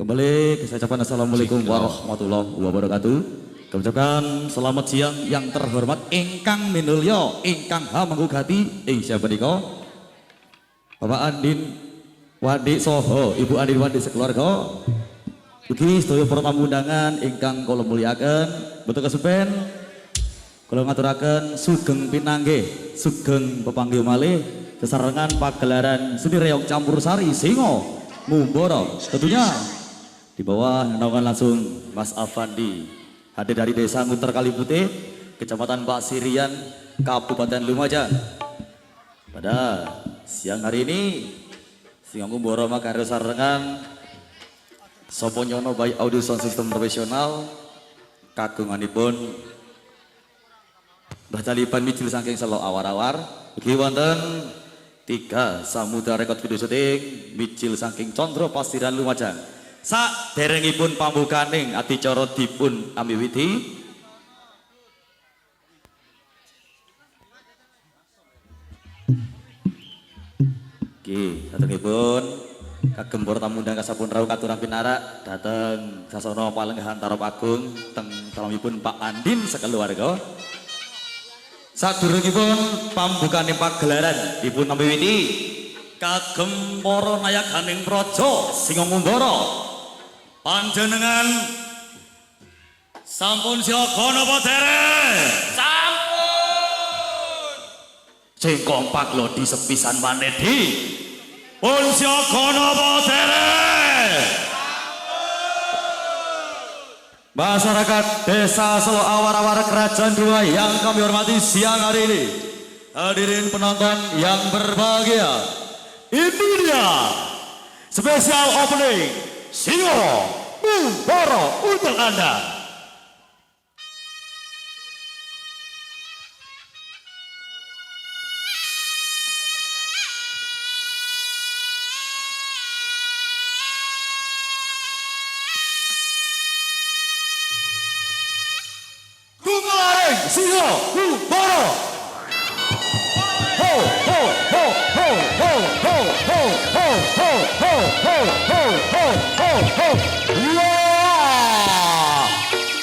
Kembali saya ucapkan assalamualaikum warahmatullahi wabarakatuh. Kami ucapkan selamat siang yang terhormat ingkang minulya ingkang hamanggugati ing sapunika Bapak Andin Wandi Soho, Ibu Andin Wandi sekeluarga. Ugi sedaya para tamu undangan ingkang kula mulyakaken, betul kesupen kula ngaturaken sugeng pinanggih, sugeng pepanggih malih sesarengan pagelaran seni reog campursari Singo Ngumbara. Tentunya di bawah naungan langsung Mas Afandi, hadir dari Desa Nguter Kaliputih, Kecamatan Pak Sirian, Kabupaten Lumajang. Pada siang hari ini Singo Ngumbara makarya sarengan Sopo Nyono by Audio Sound System Profesional kagunganipun Bacalipan Micil saking Selo Awar-awar. Ugi wonten 3 Samudra Rekod Video Syuting Micil saking Condro Pasiran Lumajang. Sak derengipun pambukaning adicara dipun amiwiti Oke, satungipun kagem para tamu undang kasapun rawuh katuran pinarak dhateng sasana palenggahan Tarop Agung teng talamipun Pak Andin sekeluarga. Sadurungipun pambukaning pagelaran dipun amiwiti kagem para nayaganing praja Singo Ngumbara. Panjenengan sampun siaga napa dereng? Sampun. Sing kompak lho di sepisan manedi. Pun siaga napa dereng? Sampun. Masyarakat Desa Selo Awar-awar Kerajaan Dua yang kami hormati siang hari ini. Hadirin penonton yang berbahagia. Ini dia spesial opening Singo Ngumbara untuk Anda. Kumaring Singo Ngumbara. Ho ho ho ho ho ho ho ho ho ho ho ho ho ho ho. Yeah!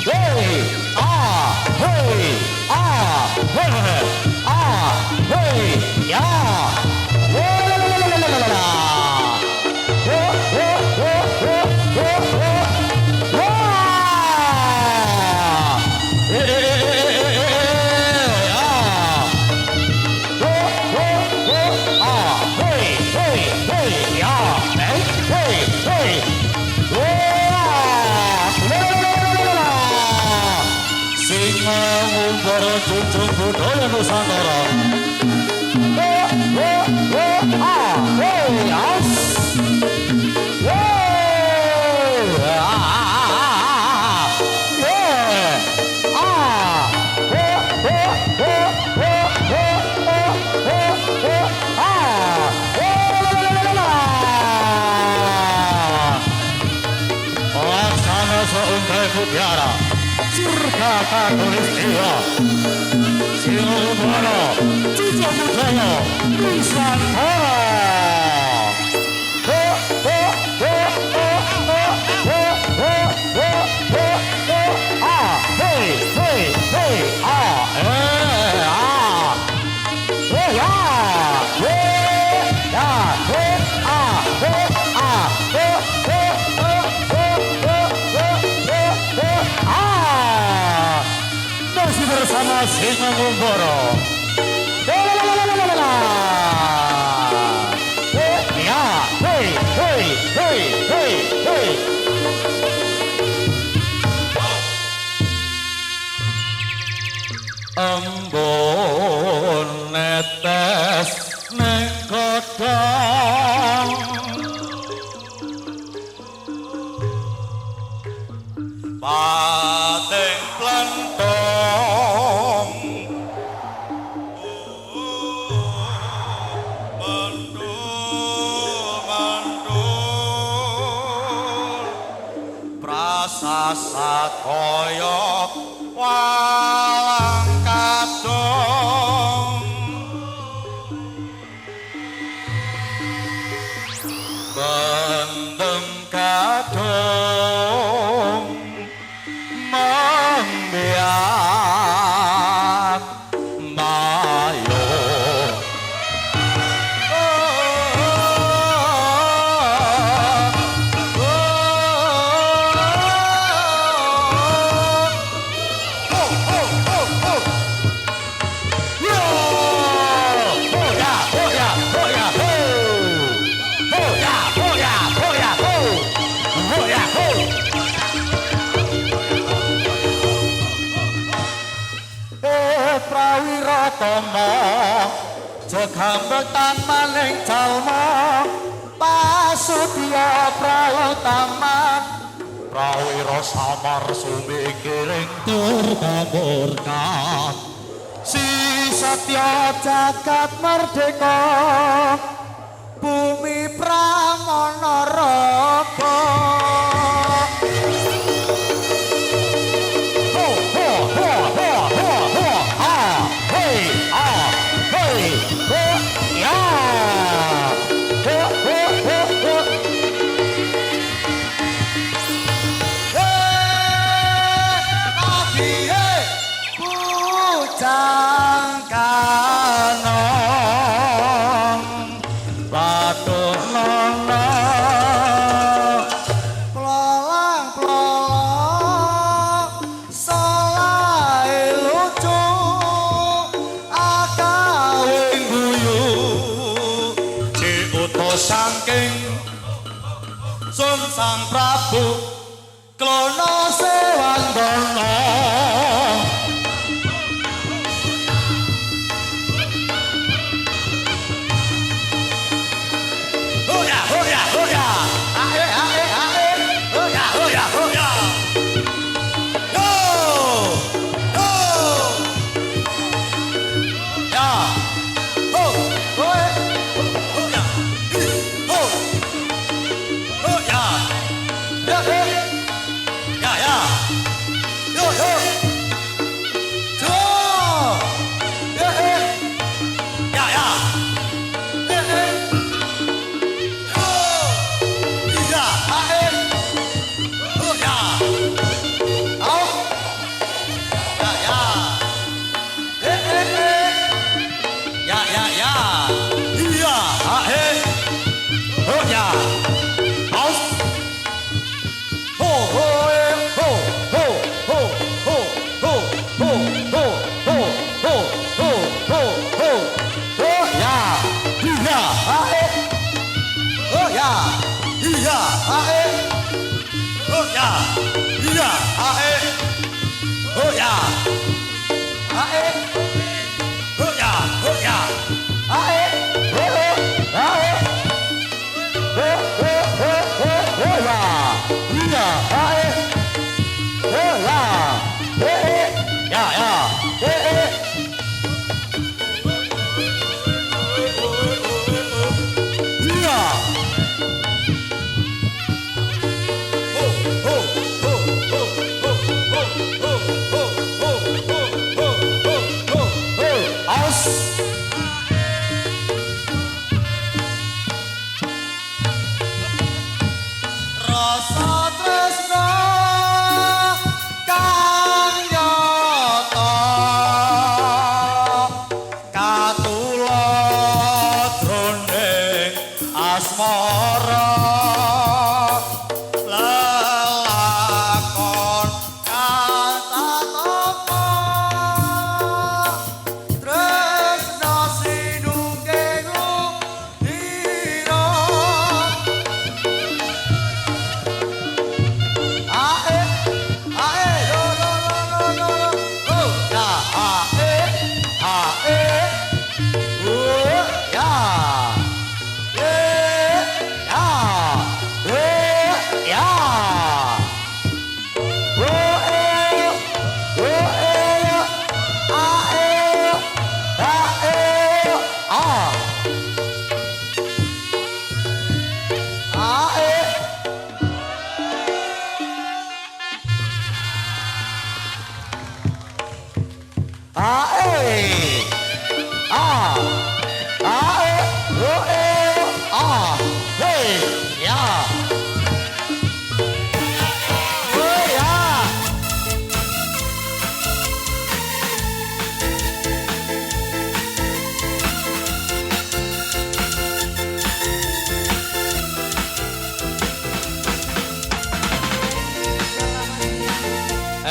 Hey! Ah! Hey! Ah! Hey! Ah! Hey! Yeah! Junjung budaya Nusantara. Laksana seuntai mutiara surga katulistiwa Singo Ngumbara Cucu budaya Nusantara. Masih bersama Singo Ngumbara. Embun netes ning godhong pating plentong mandul prasasat kaya walang kadong bendem kadung membiak mayo Prawiratomo jegambektan maning jalma pasutya prayutaman prawira samar sumikiring tur pamurkat si satya jagat merdeka bumi pramana raba saking Sun Sang Prabu Klono Sewanggono hoya hoya hoya ae ae ae hoya hoya hoya yo yo ya ho hoye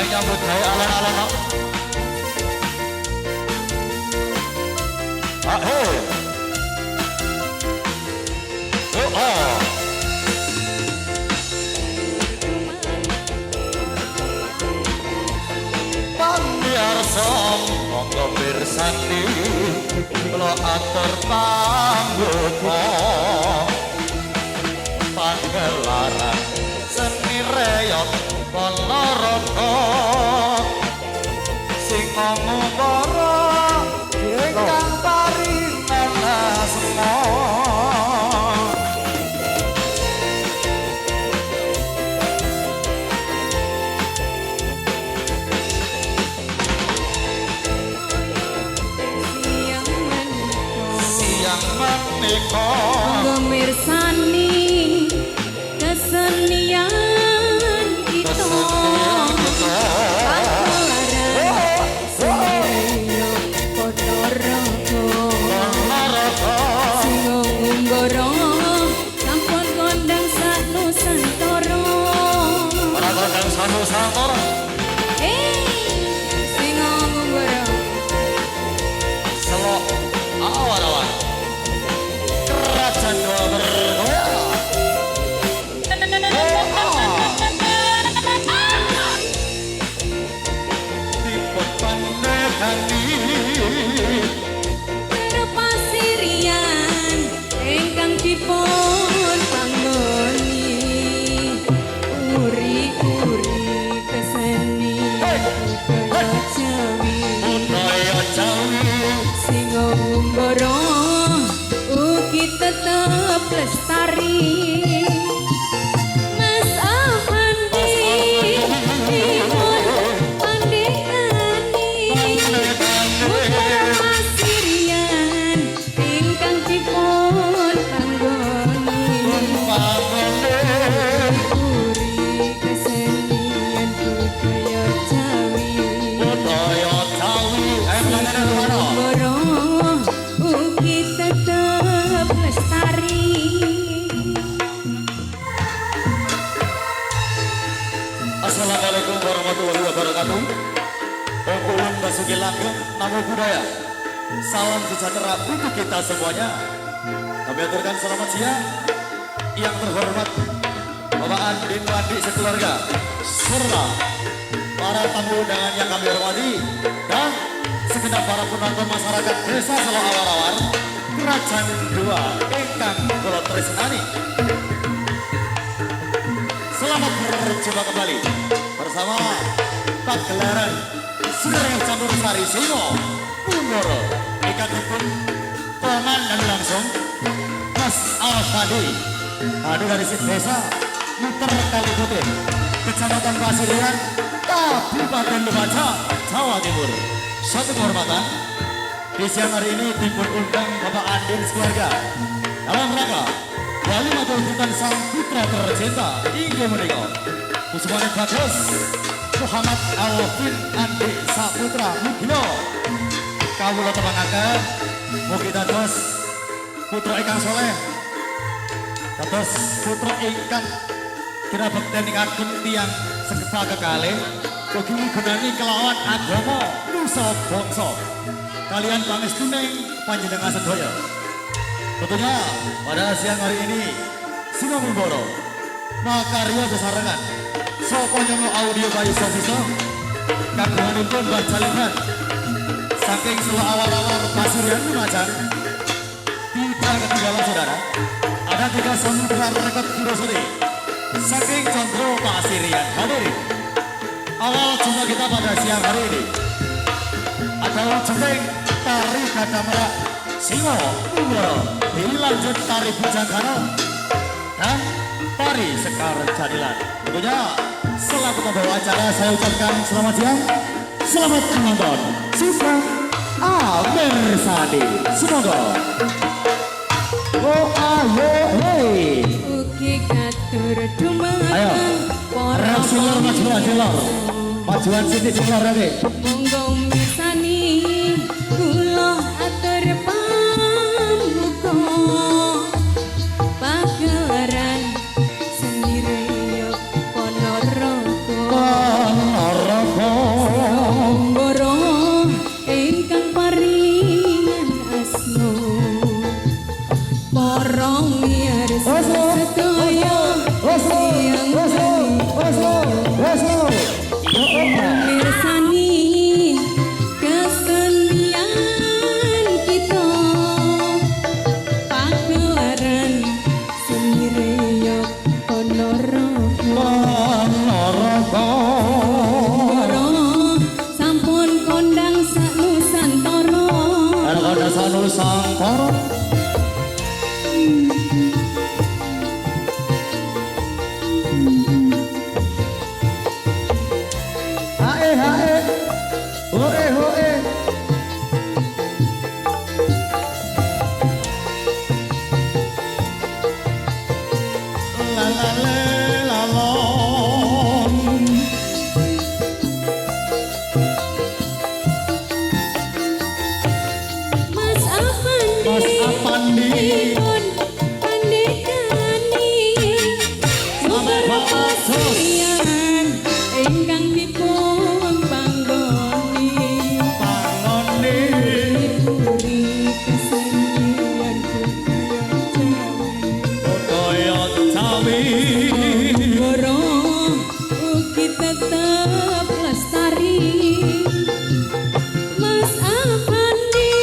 Yang nyambut gawe alon-alon no. Hey. Oh. Pandiarsa monggo pirsani kula atur pambuka pagelaran seni reyot Ponorogo sing ngomong ingkang paringan asma. Siang menika ngemirsani kesenian kita Nusantara. Sing ngumbara Selok awan-awan Kerajaan Jawa bergoyang. Tipe pandegani Pasirian ingkang dipun panggoni uri-uri keseni budaya Jawi sing ngumbara ugi tetep lestari. Mas Afandi dipun pandegani Pasirian ingkang dipun panggoni uri kesenian budaya Jawi ngumbara ugi tetep lestari. Assalamualaikum warahmatullahi wabarakatuh. Pukulan basuki langgeng namo budaya. Salam sejahtera untuk kita semuanya. Kami aturkan selamat siang yang terhormat Bapak Andin Wandi sekeluarga serta para tamu undangan yang kami hormati dan segenap para penonton masyarakat desa Selok Awar-Awar Kerajaan Dua ingkang kula tresnani. Selamat berjumpa kembali bersama pagelaran Sireng Campur Sari Singo Punggoro ikatipun Toman dan langsung Mas Alfadi hadir dari desa Muter Kali Putih Kecamatan Pasirian Kabupaten Lumajang Jawa Timur. Satu kehormatan di siang hari ini dipun undang Bapak Andin sekeluarga dalam rangka Wali Matur Tutan Sang Putra tercinta inggih menika Kusumane Bagus Muhammad Alvin Andi Saputra Mugino kawula tepangaken mugi dados putra ingkang saleh dados putra ingkang kira bekteni kagem tiyang sekepa kekalih ugi migunani kelawan agama nusa bangsa kalian pangestuning panjenengan sedaya. Tentunya pada siang hari ini Singo Mumboro makarya sesarengan saka nyono audio Bayu Sosiso kagunganipun Mbah Jalinan saking Selok Awar-Awar Pasirian Lumajang. Tidak ketinggalan saudara, ada 3 samudra rekod Purwosari saking Condro Pasirian hadir. Awal jumpa kita pada siang hari ini adalah jeneng tari gada merak Singo Mumboro, dilanjut tari Bujangkano dan tari Sekar Jadilan. Tentunya selaku pembawa acara saya ucapkan selamat siang, selamat menonton. Siswa Amersadi, semoga oh ayo hey ugi katur ayo dumateng silor majuan sini silor lagi. monggo mirsani kula atur pambuka pagelaran seni reog Ponorogo Baskoro. Hae hae, hoe hoe. La la le la long. Mas Afandi Mas Afandi. Dipun pandekani beberapa siang ingkang dipun panggoni Pangone puri kesenian budaya Jawi Budaya Jawi. Goro ugi tetep lestari Mas Afandi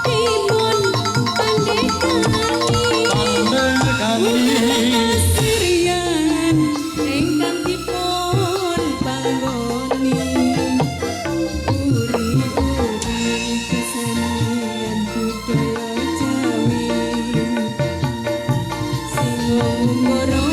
Timun Pandekani Pandekani. Sirian ingkang dipun panggoni uri-uri kesenian budaya Jawi Sing goro